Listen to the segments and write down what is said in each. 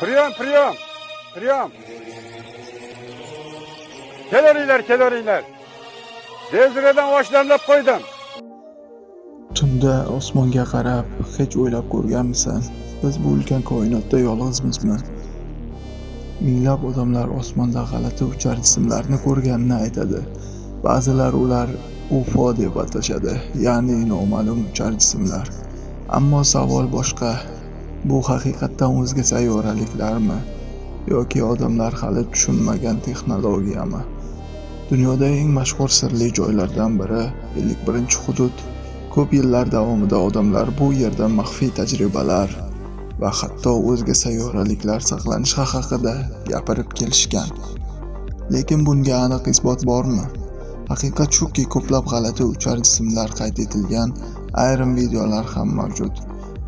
Priyon. Kelaringlar. Dezradan boshlanib qo'ydim. Tunda osmonga qarab, hech o'ylab ko'rganmisan? Biz bu ulkan koinotda yolg'izmizmi? Minglab odamlar osmonda g'alati uchar jismlarni ko'rganini aytadi. Ba'zilar ular UFO deb atashadi, ya'ni noma'lum uchar jismlar. Ammo savol boshqa. Bu haqiqatdan o'zga sayyoraliklarmi yoki odamlar hali tushunmagan texnologiyami? Dunyoda eng mashhur sirli joylardan biri 51-hudud. Ko'p yillar davomida odamlar bu yerda maxfiy tajribalar va hatto o'zga sayyoraliklar saqlanishi haqida gapirib kelishgan. Lekin bunga aniq isbot bormi? Haqiqat shuki, ko'plab g'alati uchar jismlar qayd etilgan, ayrim videolar ham mavjud.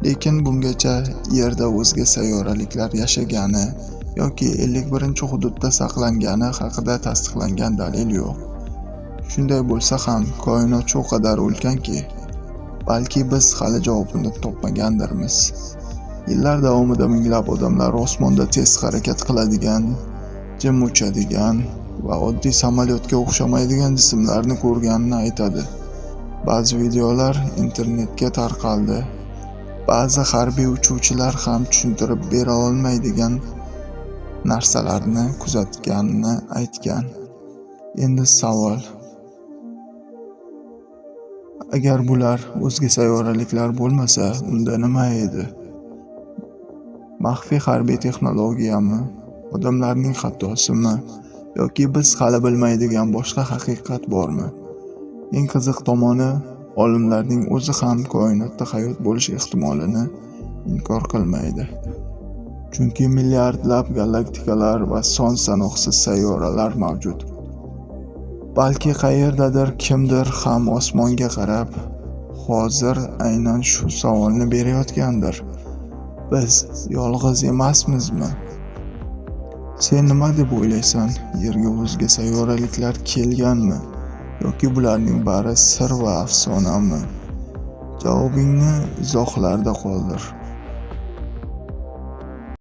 Lekin bungacha yerda o'zga sayyoraliklar yashagani yoki 51-hududda saqlangani haqida tasdiqlangan dalil yo'q. Shunday bo'lsa ham, koinot shu qadar ulkanki, balki biz hali javobini topmagandirmiz. Yillar davomida minglab odamlar osmonda tez harakat qiladigan, jim uchadigan va oddiy samolyotga o'xshamaydigan jismlarni ko'rganini aytadi. Ba'zi videolar internetga tarqaldi. Ba'zi harbiy uchuvchilar ham tushuntirib bera olmaydigan narsalarni kuzatganini aytgan. Endi savol: agar bular o'zga sayyoraliklar bo'lmasa, unda nima edi? Maxfiy harbiy texnologiyami, odamlarning xatosimi yoki biz hali bilmaydigan boshqa haqiqat bormi? Eng qiziq tomoni, olimlarning o'zi ham koinotda hayot bo'lish ehtimolini inkor qilmaydi. Chunki milliardlab galaktikalar va son sanoqsiz sayyoralar mavjud. Balki qayerdadir kimdir ham osmonga qarab, hozir aynan shu savolni berayotgandir. Biz yolg'iz emasmizmi? Sen nima deb o'ylaysan? Yerga o'zga sayyoraliklar kelganmi? Yoki bularning bari sir va afsonami? Javobingni izohlarda qoldir.